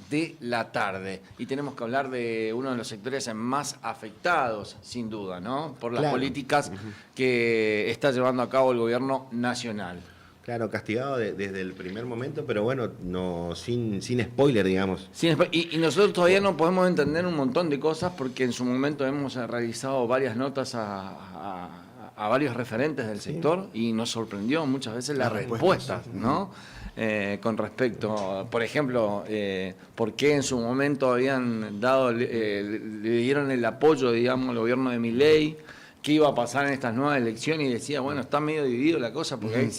de la tarde. Y tenemos que hablar de uno de los sectores más afectados, sin duda, ¿no? Por las políticas que está llevando a cabo el gobierno nacional. Claro, castigado desde el primer momento, pero bueno, no sin spoiler, digamos. Y nosotros todavía no podemos entender un montón de cosas porque en su momento hemos realizado varias notas a varios referentes del sector y nos sorprendió muchas veces las respuestas, ¿no? Con respecto, por ejemplo, por qué en su momento habían dado, le dieron el apoyo, digamos, al gobierno de Milei, qué iba a pasar en estas nuevas elecciones, y decía, bueno, está medio dividido la cosa porque hay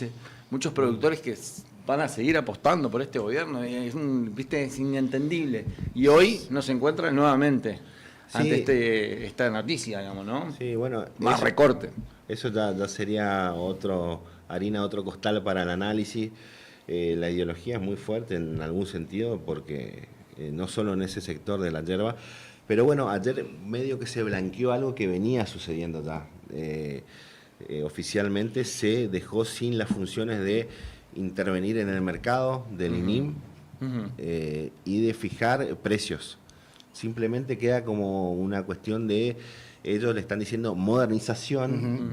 muchos productores que van a seguir apostando por este gobierno, y es inentendible. Y hoy nos encuentran nuevamente ante esta noticia, digamos, ¿no? Sí, bueno. Más recorte. Eso ya sería harina, otro costal para el análisis. La ideología es muy fuerte en algún sentido, porque no solo en ese sector de la yerba, pero bueno, ayer medio que se blanqueó algo que venía sucediendo ya. Oficialmente se dejó sin las funciones de intervenir en el mercado del INIM y de fijar precios. Simplemente queda como una cuestión de, ellos le están diciendo modernización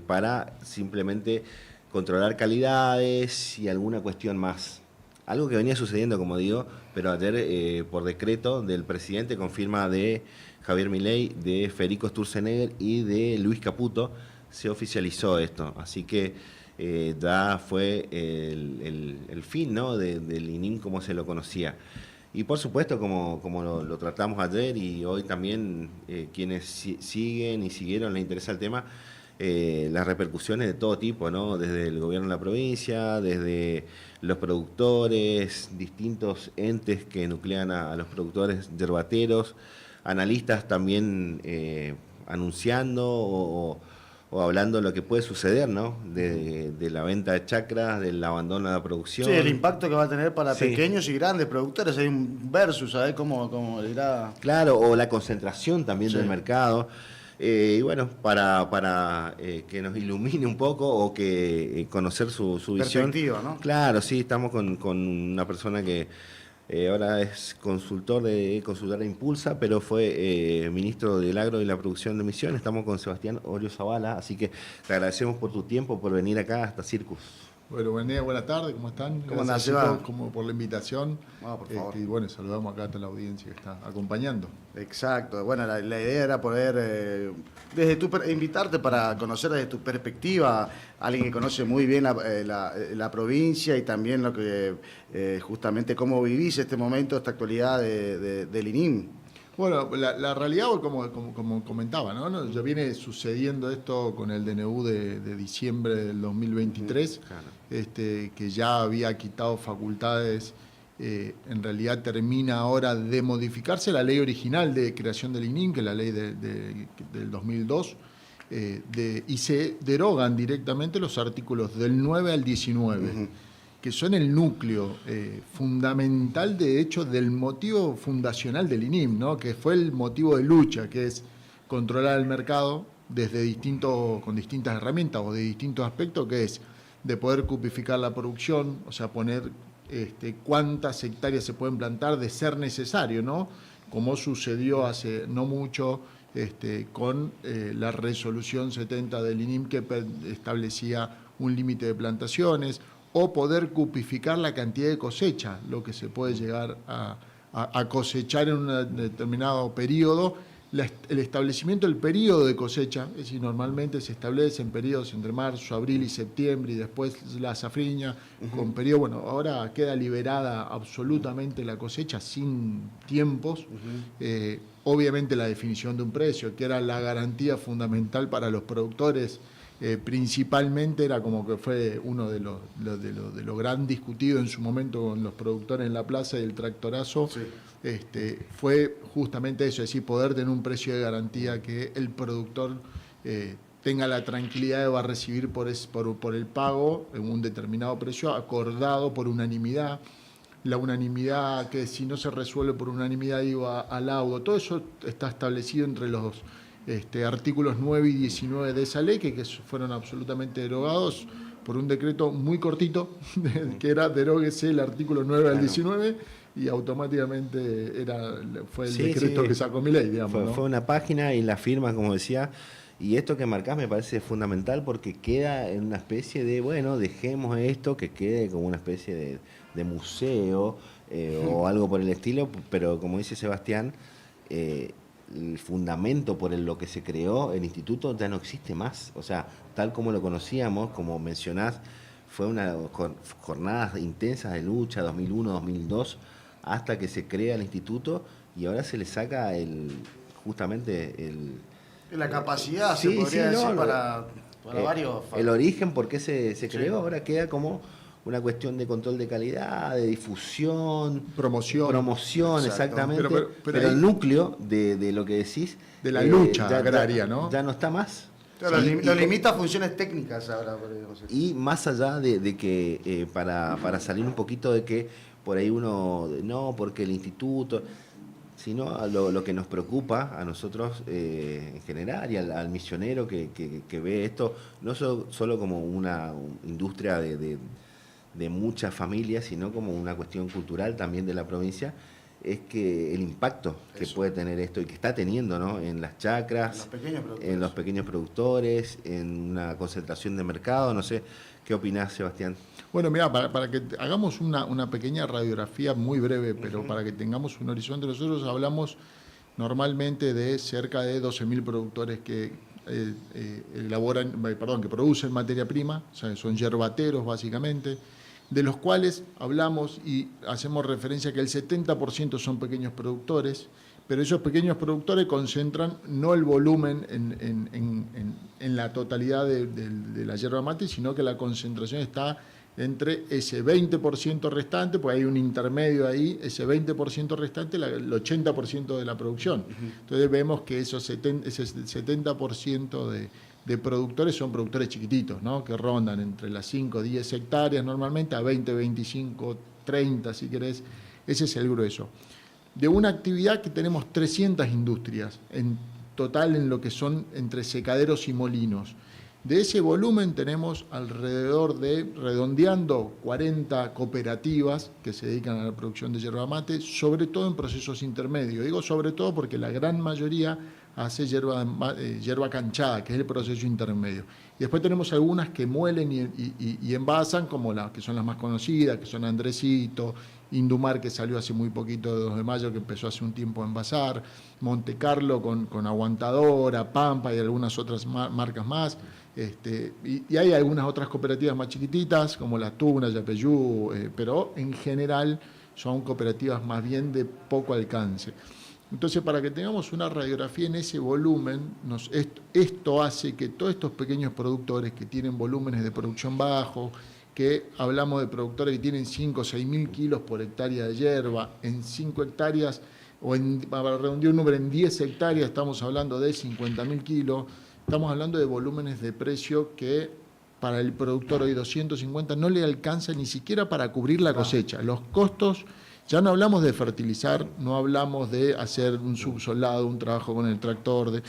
para simplemente controlar calidades y alguna cuestión más. Algo que venía sucediendo, como digo, pero ayer por decreto del presidente, con firma de Javier Milei, de Federico Sturzenegger y de Luis Caputo, se oficializó esto. Así que ya fue el fin, ¿no?, del INIM como se lo conocía. Y por supuesto, como lo tratamos ayer y hoy también, quienes siguen y siguieron, les interesa el tema, las repercusiones de todo tipo, ¿no? Desde el gobierno de la provincia, desde los productores, distintos entes que nuclean a los productores yerbateros, analistas también anunciando o hablando de lo que puede suceder, ¿no? De la venta de chacras, del abandono de la producción. Sí, el impacto que va a tener para pequeños y grandes productores. Hay un versus, ¿sabes cómo dirá? Claro, o la concentración también del mercado. Y bueno, para que nos ilumine un poco o que conocer su visión. Perspectiva, ¿no? Claro, sí, estamos con una persona que ahora es consultor de Impulsa, pero fue ministro del Agro y la Producción de Misiones. Estamos con Sebastián Orio Zavala, así que te agradecemos por tu tiempo, por venir acá hasta Circus. Bueno, buen día, buenas tardes, ¿cómo están? ¿Cómo andás, Seba? Como por la invitación. Por favor. Y bueno, saludamos acá a toda la audiencia que está acompañando. Exacto. Bueno, la idea era poder invitarte para conocer desde tu perspectiva, alguien que conoce muy bien la provincia y también lo que justamente cómo vivís este momento, esta actualidad del INIM. Bueno, la realidad, como comentaba, ¿no? Ya viene sucediendo esto con el DNU de diciembre del 2023, que ya había quitado facultades. En realidad termina ahora de modificarse la ley original de creación del INIM, que es la ley del 2002, y se derogan directamente los artículos del 9 al 19. Que son el núcleo fundamental, de hecho, del motivo fundacional del INIM, ¿no? Que fue el motivo de lucha, que es controlar el mercado con distintas herramientas o de distintos aspectos, que es de poder cupificar la producción, o sea, poner cuántas hectáreas se pueden plantar de ser necesario, ¿no? Como sucedió hace no mucho con la resolución 70 del INIM, que establecía un límite de plantaciones, o poder cupificar la cantidad de cosecha, lo que se puede llegar a cosechar en un determinado periodo. El establecimiento del periodo de cosecha, es decir, normalmente se establece en periodos entre marzo, abril y septiembre, y después la safriña, con periodo, bueno, ahora queda liberada absolutamente la cosecha sin tiempos. Obviamente la definición de un precio, que era la garantía fundamental para los productores, principalmente era como que fue uno de lo gran discutido en su momento con los productores en la plaza y el tractorazo. Fue justamente eso, es decir, poder tener un precio de garantía que el productor tenga la tranquilidad de va a recibir por el pago en un determinado precio acordado por unanimidad. La unanimidad, que si no se resuelve por unanimidad, iba al laudo. Todo eso está establecido entre los artículos 9 y 19 de esa ley, que fueron absolutamente derogados por un decreto muy cortito, que era deróguese el artículo 9 al 19, y automáticamente fue el decreto que sacó Milei, digamos. Fue una página y la firma, como decía. Y esto que marcás me parece fundamental porque queda en una especie de, bueno, dejemos esto, que quede como una especie de museo o algo por el estilo, pero como dice Sebastián, el fundamento por lo que se creó el instituto ya no existe más. O sea, tal como lo conocíamos, como mencionás, fue una jornadas intensas de lucha, 2001, 2002, hasta que se crea el instituto y ahora se le saca justamente la capacidad, se podría decir, para varios... El origen, por qué se creó, ahora queda como una cuestión de control de calidad, de difusión, promoción, exactamente. Pero el núcleo de lo que decís... De la lucha agraria, ¿no? Ya no está más. Claro, lo limita a funciones técnicas ahora. Y más allá de que, para salir un poquito de que por ahí uno, no, porque el instituto... sino lo que nos preocupa a nosotros en general y al misionero que ve esto, no solo como una industria de muchas familias, sino como una cuestión cultural también de la provincia, es que el impacto que puede tener esto y que está teniendo, ¿no?, en las chacras, en los pequeños productores, en una concentración de mercado. No sé, ¿qué opinás, Sebastián? Bueno, mira, para que hagamos una pequeña radiografía muy breve, pero para que tengamos un horizonte, nosotros hablamos normalmente de cerca de 12.000 productores que que producen materia prima, o sea, son yerbateros básicamente, de los cuales hablamos y hacemos referencia que el 70% son pequeños productores, pero esos pequeños productores concentran no el volumen en la totalidad de la yerba mate, sino que la concentración está entre ese 20% restante, pues hay un intermedio ahí, ese 20% restante, el 80% de la producción. Entonces vemos que ese 70% de productores son productores chiquititos, ¿no?, que rondan entre las 5 o 10 hectáreas normalmente a 20, 25, 30 si querés. Ese es el grueso. De una actividad que tenemos 300 industrias en total en lo que son entre secaderos y molinos. De ese volumen tenemos alrededor de, redondeando, 40 cooperativas que se dedican a la producción de yerba mate, sobre todo en procesos intermedios. Digo sobre todo porque la gran mayoría hace yerba canchada, que es el proceso intermedio. Y después tenemos algunas que muelen y envasan, como las que son las más conocidas, que son Andresito, Indumar, que salió hace muy poquito, de 2 de mayo, que empezó hace un tiempo a envasar, Monte Carlo con Aguantadora, Pampa y algunas otras marcas más. Y hay algunas otras cooperativas más chiquititas, como La Tuna, Yapeyú, pero en general son cooperativas más bien de poco alcance. Entonces, para que tengamos una radiografía en ese volumen, esto hace que todos estos pequeños productores que tienen volúmenes de producción bajos, que hablamos de productores que tienen 5 o 6 mil kilos por hectárea de yerba, en 5 hectáreas, o para redondear un número, en 10 hectáreas estamos hablando de 50.000 kilos, estamos hablando de volúmenes de precio que para el productor hoy 250 no le alcanza ni siquiera para cubrir la cosecha. Los costos, ya no hablamos de fertilizar, no hablamos de hacer un subsolado, un trabajo con el tractor,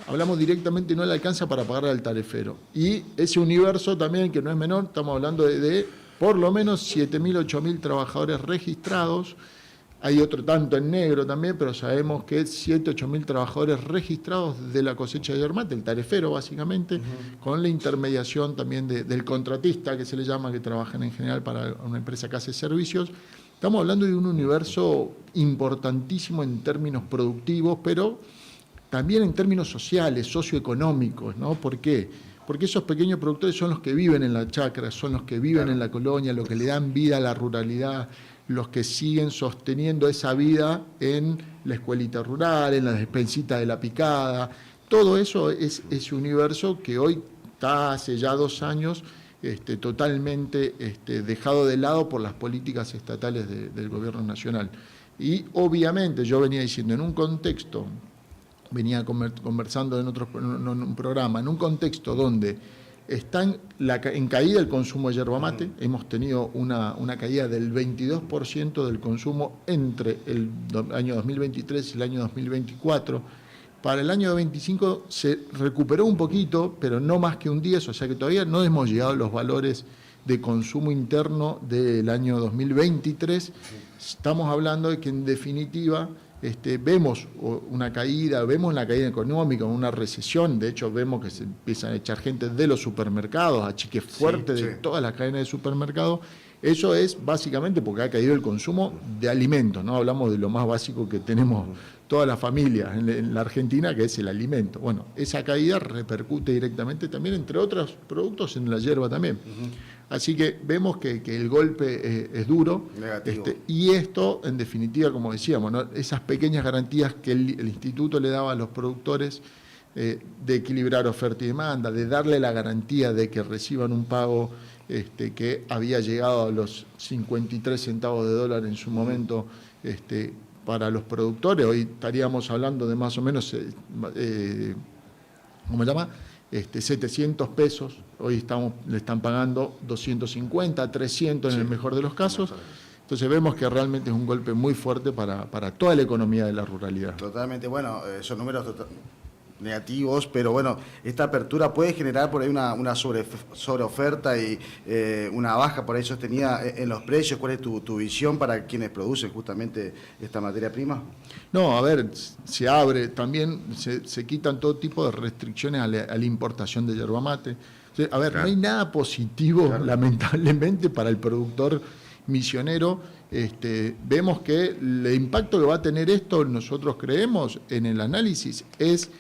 hablamos directamente, no le alcanza para pagar al tarefero. Y ese universo también, que no es menor, estamos hablando de por lo menos 7.000, 8.000 trabajadores registrados. Hay otro tanto en negro también, pero sabemos que 7.000, 8.000 trabajadores registrados de la cosecha de yerba mate, el tarefero básicamente, con la intermediación también del contratista, que se le llama, que trabajan en general para una empresa que hace servicios. Estamos hablando de un universo importantísimo en términos productivos, pero también en términos sociales, socioeconómicos, ¿no? ¿Por qué? Porque esos pequeños productores son los que viven en la chacra, son los que viven en la colonia, los que le dan vida a la ruralidad, los que siguen sosteniendo esa vida en la escuelita rural, en la despensita de la picada. Todo eso es ese universo que hoy está hace ya 2 años totalmente dejado de lado por las políticas estatales del gobierno nacional. Y obviamente, yo venía diciendo, en un contexto, venía conversando en un programa, en un contexto donde está en caída el consumo de yerba mate, hemos tenido una caída del 22% del consumo entre el año 2023 y el año 2024. Para el año 2025 se recuperó un poquito, pero no más que un 10, o sea que todavía no hemos llegado a los valores de consumo interno del año 2023, estamos hablando de que en definitiva vemos una caída económica, una recesión. De hecho, vemos que se empiezan a echar gente de los supermercados, achiques fuertes de todas las cadenas de supermercados. Eso es básicamente porque ha caído el consumo de alimentos, ¿no? Hablamos de lo más básico que tenemos todas las familias en la Argentina, que es el alimento. Bueno, esa caída repercute directamente también, entre otros productos, en la yerba también. Así que vemos que el golpe es duro. Y esto, en definitiva, como decíamos, ¿no? Esas pequeñas garantías que el instituto le daba a los productores de equilibrar oferta y demanda, de darle la garantía de que reciban un pago que había llegado a los 53 centavos de dólar en su momento para los productores. Hoy estaríamos hablando de más o menos, ¿cómo se llama? 700 pesos. Hoy le están pagando 250, 300 en el mejor de los casos. Entonces vemos que realmente es un golpe muy fuerte para toda la economía de la ruralidad. Totalmente, bueno, son números negativos, pero bueno, esta apertura puede generar por ahí una sobreoferta y una baja por ahí sostenida en los precios. ¿Cuál es tu visión para quienes producen justamente esta materia prima? No, a ver, se abre, también se quitan todo tipo de restricciones a la importación de yerba mate. A ver, no hay nada positivo, lamentablemente, para el productor misionero. Vemos que el impacto que va a tener esto, nosotros creemos en el análisis, es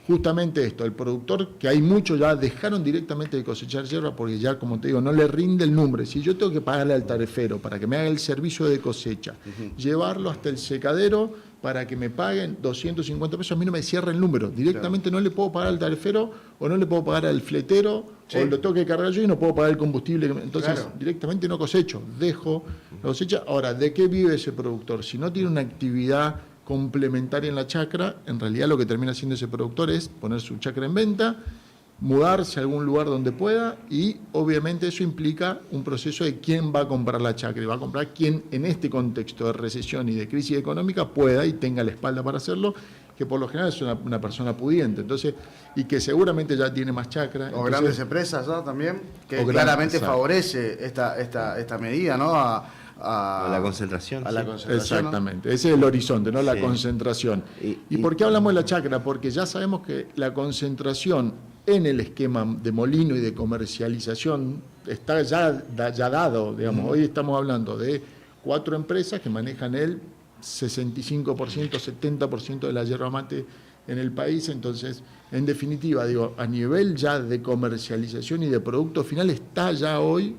justamente esto: el productor, que hay muchos ya dejaron directamente de cosechar yerba porque ya, como te digo, no le rinde el número. Si yo tengo que pagarle al tarefero para que me haga el servicio de cosecha, llevarlo hasta el secadero para que me paguen 250 pesos, a mí no me cierra el número. Directamente no le puedo pagar al tarefero, o no le puedo pagar al fletero, o lo tengo que cargar yo y no puedo pagar el combustible. Entonces, directamente no cosecho, dejo la cosecha. Ahora, ¿de qué vive ese productor? Si no tiene una actividad complementaria en la chacra, en realidad lo que termina haciendo ese productor es poner su chacra en venta, mudarse a algún lugar donde pueda, y obviamente eso implica un proceso de quién va a comprar la chacra, y va a comprar quien en este contexto de recesión y de crisis económica pueda y tenga la espalda para hacerlo, que por lo general es una persona pudiente, entonces, y que seguramente ya tiene más chacra. O grandes empresas, ¿no? También, que claramente favorece esta medida, ¿no? A la concentración. Exactamente, ese es el horizonte, ¿no? La concentración. ¿Y por qué hablamos de la chacra? Porque ya sabemos que la concentración en el esquema de molino y de comercialización está ya dado, digamos. Hoy estamos hablando de 4 empresas que manejan el 65%, 70% de la yerba mate en el país. Entonces, en definitiva, digo, a nivel ya de comercialización y de producto final está ya hoy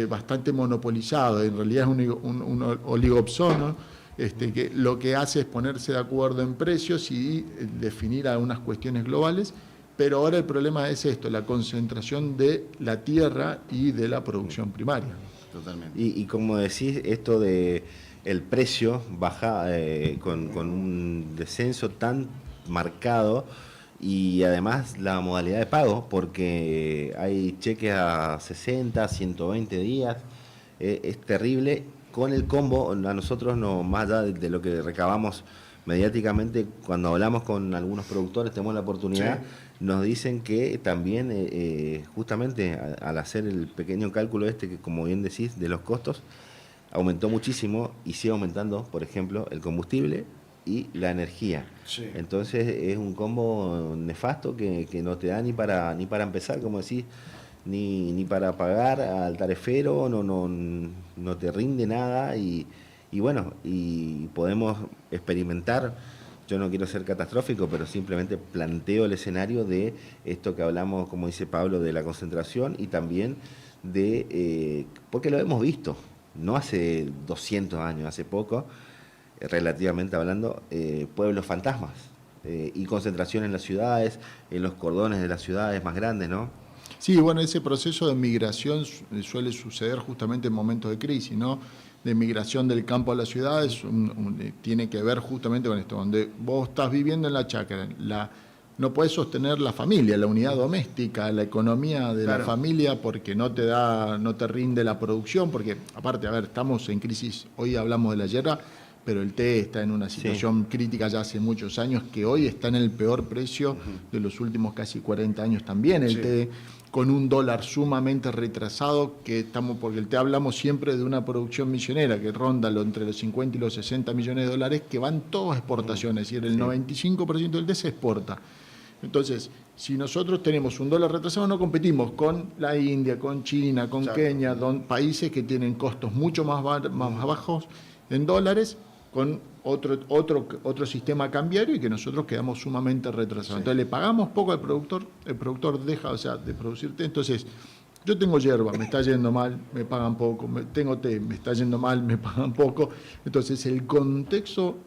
bastante monopolizado. En realidad es un oligopsona, que lo que hace es ponerse de acuerdo en precios y definir algunas cuestiones globales, pero ahora el problema es esto: la concentración de la tierra y de la producción primaria. Totalmente. Y como decís, esto de el precio baja con un descenso tan marcado, y además la modalidad de pago, porque hay cheques a 60, 120 días, es terrible. Con el combo, a nosotros, no, más allá de lo que recabamos mediáticamente, cuando hablamos con algunos productores, tenemos la oportunidad, nos dicen que también, justamente al hacer el pequeño cálculo que, como bien decís, de los costos, aumentó muchísimo y sigue aumentando, por ejemplo, el combustible y la energía. Entonces es un combo nefasto que no te da ni para empezar, como decís, ni para pagar al tarefero, no te rinde nada, y bueno, y podemos experimentar. Yo no quiero ser catastrófico, pero simplemente planteo el escenario de esto que hablamos, como dice Pablo, de la concentración, y también porque lo hemos visto, no hace 200 años, hace poco, relativamente hablando, pueblos fantasmas, y concentración en las ciudades, en los cordones de las ciudades más grandes, ¿no? Sí, bueno, ese proceso de migración suele suceder justamente en momentos de crisis, ¿no? De migración del campo a las ciudades, tiene que ver justamente con esto, donde vos estás viviendo en la chacra, no puedes sostener la familia, la unidad doméstica, la economía de la familia, porque no te rinde la producción, porque aparte, a ver, estamos en crisis, hoy hablamos de la yerba, pero el té está en una situación crítica ya hace muchos años, que hoy está en el peor precio de los últimos casi 40 años también el té, con un dólar sumamente retrasado, porque el té hablamos siempre de una producción millonera que ronda entre los 50 y los 60 millones de dólares, que van todos a exportaciones, es decir, el 95% del té se exporta. Entonces, si nosotros tenemos un dólar retrasado, no competimos con la India, con China, con Kenia, países que tienen costos mucho más bajos en dólares, con otro sistema cambiario, y que nosotros quedamos sumamente retrasados. Entonces le pagamos poco al productor, el productor deja de producir té. Entonces, yo tengo yerba, me está yendo mal, me pagan poco, tengo té, me está yendo mal, me pagan poco. Entonces el contexto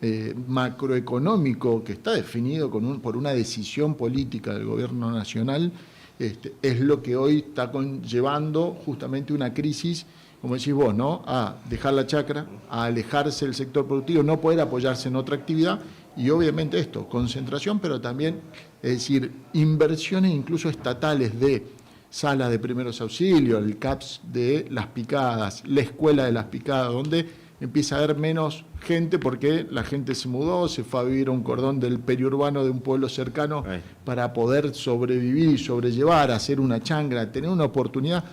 macroeconómico que está definido por una decisión política del gobierno nacional es lo que hoy está conllevando justamente una crisis, como decís vos, ¿no? A dejar la chacra, a alejarse del sector productivo, no poder apoyarse en otra actividad, y obviamente esto, concentración, pero también, es decir, inversiones incluso estatales de salas de primeros auxilios, el CAPS de Las Picadas, la escuela de Las Picadas, donde empieza a haber menos gente porque la gente se mudó, se fue a vivir a un cordón del periurbano de un pueblo cercano para poder sobrevivir y sobrellevar, hacer una changra, tener una oportunidad.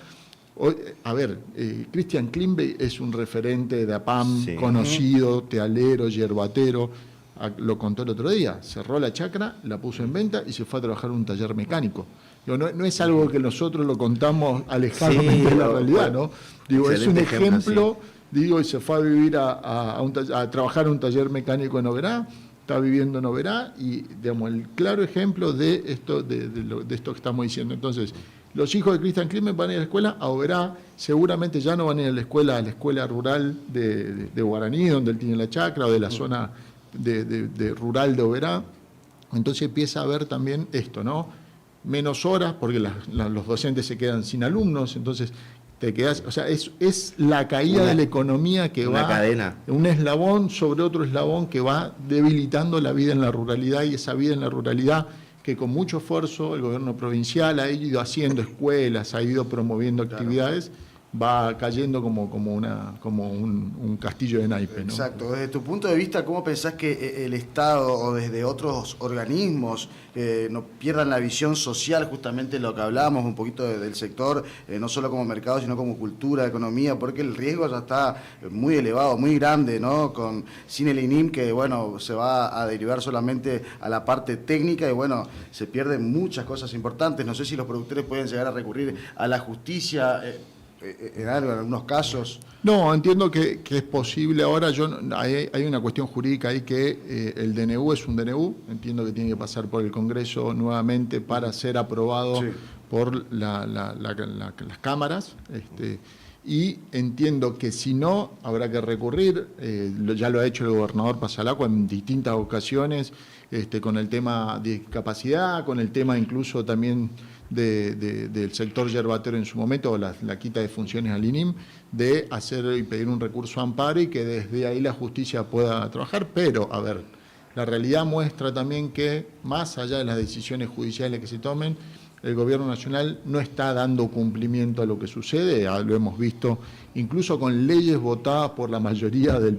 Hoy, Christian Klimbe es un referente de APAM, conocido, tealero, yerbatero. Lo contó el otro día, cerró la chacra, la puso en venta y se fue a trabajar en un taller mecánico. No es algo que nosotros lo contamos alejadamente de la realidad, ¿no? Es un ejemplo, y se fue a vivir a trabajar en un taller mecánico en Oberá, está viviendo en Oberá, y digamos, el claro ejemplo de esto que estamos diciendo. Entonces, los hijos de Christian Klimbe van a ir a la escuela a Oberá, seguramente ya no van a ir a la escuela rural de Guaraní, donde él tiene la chacra, o de la zona de rural de Oberá. Entonces empieza a haber también esto, ¿no? Menos horas, porque los docentes se quedan sin alumnos, entonces te quedas, o sea, es la caída de la economía que va, cadena, un eslabón sobre otro eslabón que va debilitando la vida en la ruralidad, y esa vida en la ruralidad que con mucho esfuerzo el gobierno provincial ha ido haciendo escuelas, ha ido promoviendo actividades, va cayendo como un castillo de naipes, ¿no? Exacto. Desde tu punto de vista, ¿cómo pensás que el Estado o desde otros organismos no pierdan la visión social, justamente lo que hablábamos un poquito del sector, no solo como mercado, sino como cultura, economía, porque el riesgo ya está muy elevado, muy grande, ¿no? Sin el INIM, que bueno, se va a derivar solamente a la parte técnica, y bueno, se pierden muchas cosas importantes. No sé si los productores pueden llegar a recurrir a la justicia en algunos casos. No, entiendo que es posible. Ahora hay una cuestión jurídica ahí, que el DNU es un DNU, entiendo que tiene que pasar por el Congreso nuevamente para ser aprobado por las cámaras, y entiendo que si no, habrá que recurrir, ya lo ha hecho el gobernador Passalacqua en distintas ocasiones, con el tema de discapacidad, con el tema incluso también del sector yerbatero en su momento, o la quita de funciones al INIM, de hacer y pedir un recurso a amparo, y que desde ahí la justicia pueda trabajar. Pero, la realidad muestra también que, más allá de las decisiones judiciales que se tomen, el gobierno nacional no está dando cumplimiento a lo que sucede. Lo hemos visto incluso con leyes votadas por la mayoría de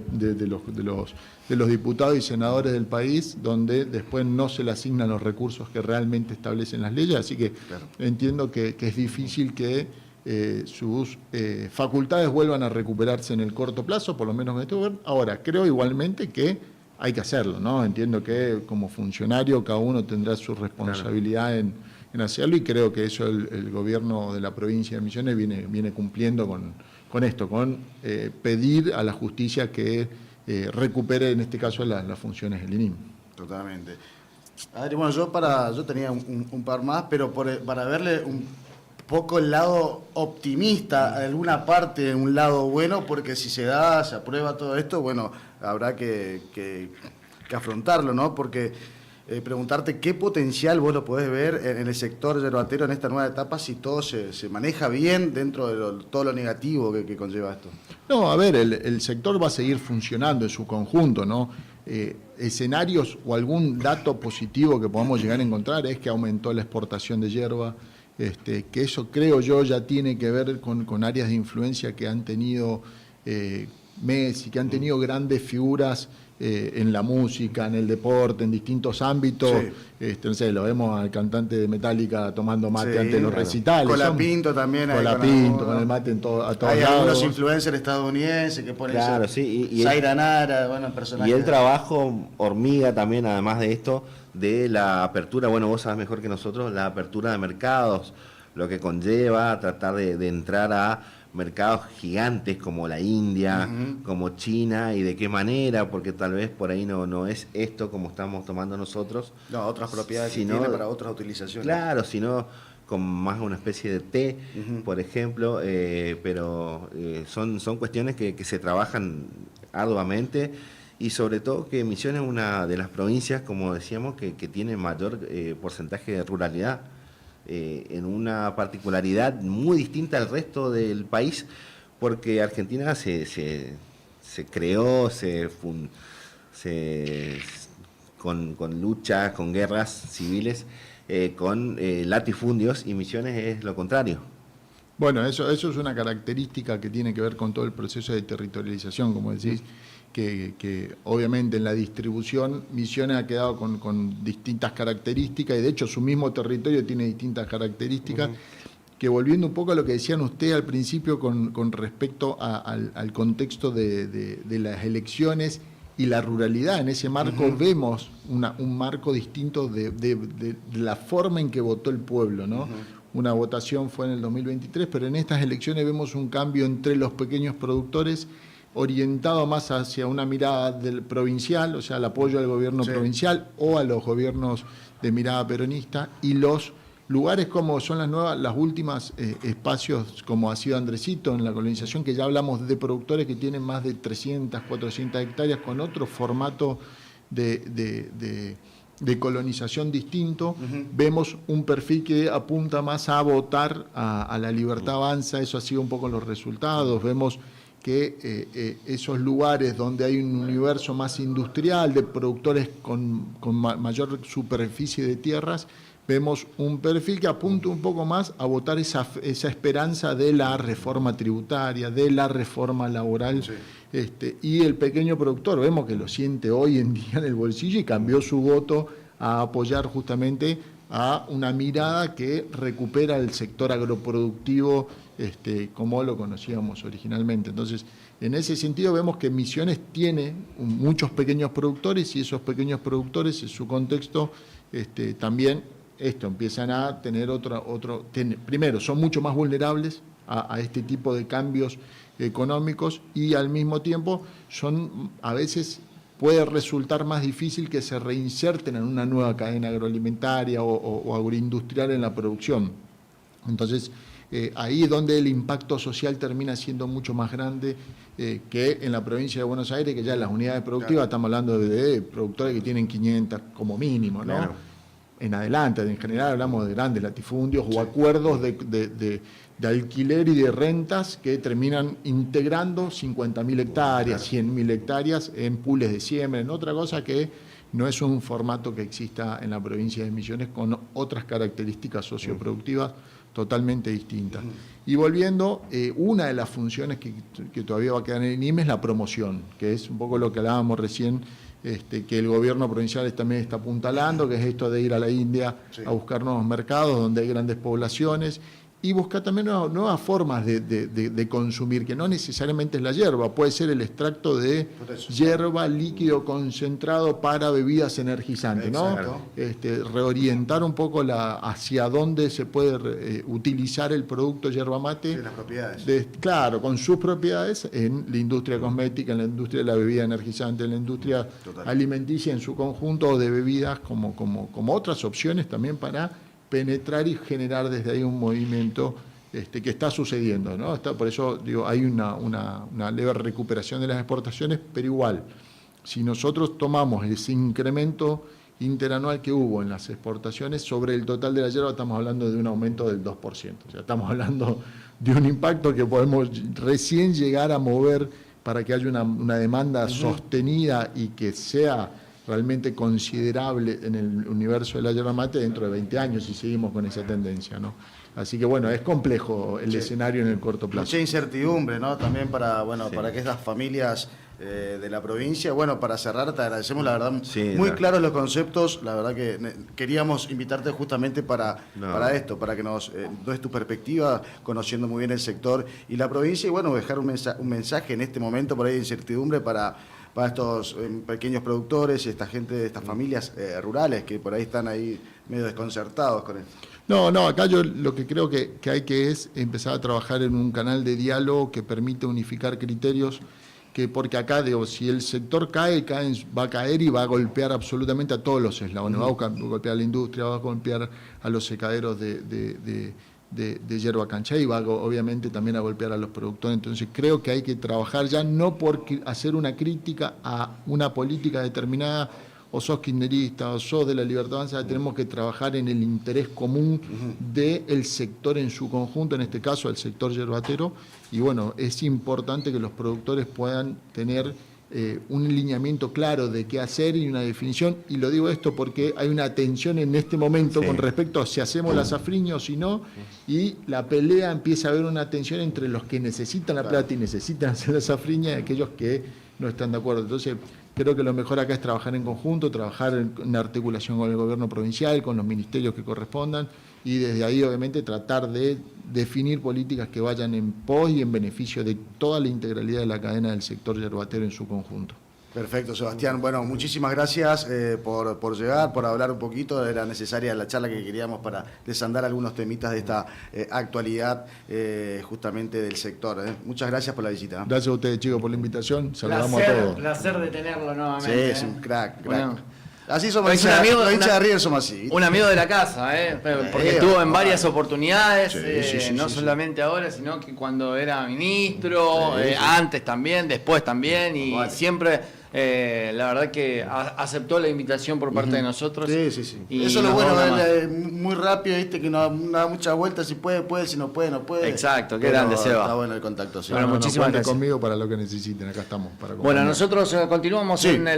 los diputados y senadores del país, donde después no se le asignan los recursos que realmente establecen las leyes. Así que entiendo que es difícil que sus facultades vuelvan a recuperarse en el corto plazo, por lo menos en este gobierno. Ahora, creo igualmente que hay que hacerlo, ¿no? Entiendo que como funcionario cada uno tendrá su responsabilidad en hacerlo, y creo que eso el gobierno de la provincia de Misiones viene cumpliendo con esto, con pedir a la justicia que recupere en este caso las funciones del INIM. Totalmente. Adri, bueno, yo tenía un par más, pero para verle un poco el lado optimista, alguna parte, un lado bueno, porque si se aprueba todo esto, bueno, habrá que afrontarlo, ¿no? Porque preguntarte qué potencial vos lo podés ver en el sector yerbatero en esta nueva etapa, si todo se maneja bien dentro de todo lo negativo que conlleva esto. No, el sector va a seguir funcionando en su conjunto, ¿no? Escenarios o algún dato positivo que podamos llegar a encontrar es que aumentó la exportación de yerba, que eso creo yo ya tiene que ver con áreas de influencia que han tenido Messi, que han tenido grandes figuras en la música, en el deporte, en distintos ámbitos. Sí. No sé, lo vemos al cantante de Metallica tomando mate antes de los recitales. Colapinto también. Colapinto, con el mate a todos lados. Hay algunos influencers estadounidenses que ponen Zaira Nara, bueno, personajes. Y el trabajo hormiga también, además de esto, de la apertura, bueno, vos sabés mejor que nosotros, la apertura de mercados, lo que conlleva a tratar de entrar a mercados gigantes como la India, como China, y de qué manera, porque tal vez por ahí no es esto como estamos tomando nosotros. No, otras propiedades que tiene para otras utilizaciones. Claro, sino con más una especie de té, por ejemplo, pero son cuestiones que se trabajan arduamente, y sobre todo que Misiones es una de las provincias, como decíamos, que tiene mayor porcentaje de ruralidad. En una particularidad muy distinta al resto del país, porque Argentina se creó con luchas, con guerras civiles, con latifundios, y Misiones es lo contrario. Bueno, eso es una característica que tiene que ver con todo el proceso de territorialización, como decís, que obviamente en la distribución Misiones ha quedado con distintas características, y de hecho su mismo territorio tiene distintas características, que volviendo un poco a lo que decían ustedes al principio con respecto al contexto de las elecciones y la ruralidad, en ese marco vemos un marco distinto de la forma en que votó el pueblo, ¿no? Una votación fue en el 2023, pero en estas elecciones vemos un cambio entre los pequeños productores, orientado más hacia una mirada del provincial, o sea, el apoyo al gobierno provincial o a los gobiernos de mirada peronista, y los lugares como son las últimas espacios, como ha sido Andresito en la colonización, que ya hablamos de productores que tienen más de 300, 400 hectáreas, con otro formato de colonización distinto. Vemos un perfil que apunta más a votar a la Libertad Avanza. Eso ha sido un poco los resultados. Vemos que esos lugares donde hay un universo más industrial, de productores con mayor superficie de tierras, vemos un perfil que apunta un poco más a votar esa esperanza de la reforma tributaria, de la reforma laboral. Y el pequeño productor, vemos que lo siente hoy en día en el bolsillo, y cambió su voto a apoyar justamente a una mirada que recupera el sector agroproductivo como lo conocíamos originalmente. Entonces, en ese sentido vemos que Misiones tiene muchos pequeños productores, y esos pequeños productores en su contexto también empiezan a tener primero, son mucho más vulnerables a este tipo de cambios económicos, y al mismo tiempo a veces puede resultar más difícil que se reinserten en una nueva cadena agroalimentaria o agroindustrial en la producción. Entonces, ahí es donde el impacto social termina siendo mucho más grande que en la provincia de Buenos Aires, que ya en las unidades productivas estamos hablando de productores que tienen 500 como mínimo, ¿no? Claro. En adelante, en general hablamos de grandes latifundios o acuerdos de alquiler y de rentas que terminan integrando 50.000 hectáreas, 100.000 hectáreas en pools de siembra, en otra cosa que no es un formato que exista en la provincia de Misiones, con otras características socioproductivas totalmente distintas. Y volviendo, una de las funciones que todavía va a quedar en el INIM es la promoción, que es un poco lo que hablábamos recién, que el gobierno provincial también está apuntalando, que es esto de ir a la India a buscar nuevos mercados donde hay grandes poblaciones, y buscar también nuevas formas de consumir, que no necesariamente es la hierba, puede ser el extracto de hierba líquido concentrado para bebidas energizantes, ¿no? Reorientar un poco hacia dónde se puede utilizar el producto yerba mate. Las propiedades. Claro, con sus propiedades en la industria cosmética, en la industria de la bebida energizante, en la industria alimenticia en su conjunto, o de bebidas como otras opciones también para penetrar y generar desde ahí un movimiento que está sucediendo, ¿no? Por eso digo, hay una leve recuperación de las exportaciones, pero igual, si nosotros tomamos ese incremento interanual que hubo en las exportaciones sobre el total de la yerba, estamos hablando de un aumento del 2%. O sea, estamos hablando de un impacto que podemos recién llegar a mover para que haya una demanda sostenida y que sea realmente considerable en el universo de la yerba mate dentro de 20 años, si seguimos con esa tendencia, ¿no? Así que bueno, es complejo el escenario en el corto plazo. Mucha incertidumbre, ¿no? También para que estas familias de la provincia. Bueno, para cerrar, te agradecemos, la verdad, muy claros los conceptos. La verdad que queríamos invitarte justamente para esto, para que nos des tu perspectiva, conociendo muy bien el sector y la provincia, y bueno, dejar un mensaje en este momento por ahí de incertidumbre para estos pequeños productores, esta gente, estas familias rurales que por ahí están ahí medio desconcertados con esto. No, acá yo lo que creo que hay que es empezar a trabajar en un canal de diálogo que permite unificar criterios, porque acá, digo, si el sector cae, va a caer y va a golpear absolutamente a todos los eslabones. Va a golpear a la industria, va a golpear a los secaderos de yerba cancha y va obviamente también a golpear a los productores. Entonces creo que hay que trabajar ya no por hacer una crítica a una política determinada, o sos kirchnerista, o sos de la Libertad Avanza, tenemos que trabajar en el interés común del sector en su conjunto, en este caso el sector yerbatero, y bueno, es importante que los productores puedan tener un lineamiento claro de qué hacer y una definición, y lo digo esto porque hay una tensión en este momento con respecto a si hacemos la safriña o si no, y la pelea empieza a haber una tensión entre los que necesitan la plata y necesitan hacer la safriña y aquellos que no están de acuerdo. Entonces, creo que lo mejor acá es trabajar en conjunto, trabajar en articulación con el gobierno provincial, con los ministerios que correspondan, y desde ahí obviamente tratar de definir políticas que vayan en pos y en beneficio de toda la integralidad de la cadena del sector yerbatero en su conjunto. Perfecto, Sebastián. Bueno, muchísimas gracias por llegar, por hablar un poquito. Era necesaria la charla que queríamos para desandar algunos temitas de esta actualidad justamente del sector. Muchas gracias por la visita. Gracias a ustedes, chicos, por la invitación. Saludamos a todos. Placer de tenerlo nuevamente. Sí, es un crack. Bueno, así somos, los hinchas de River somos así. Un amigo de la casa, porque estuvo en varias oportunidades, no solamente ahora, sino que cuando era ministro, antes también, después también, y siempre, la verdad que aceptó la invitación por parte de nosotros. Sí. Y eso es lo bueno, muy rápido, viste, que no da muchas vueltas, si puede, si no puede, no puede. Exacto, qué grande, Seba. Está bueno el contacto. Bueno, muchísimas gracias. Conmigo para lo que necesiten, acá estamos. Para bueno, nosotros continuamos en la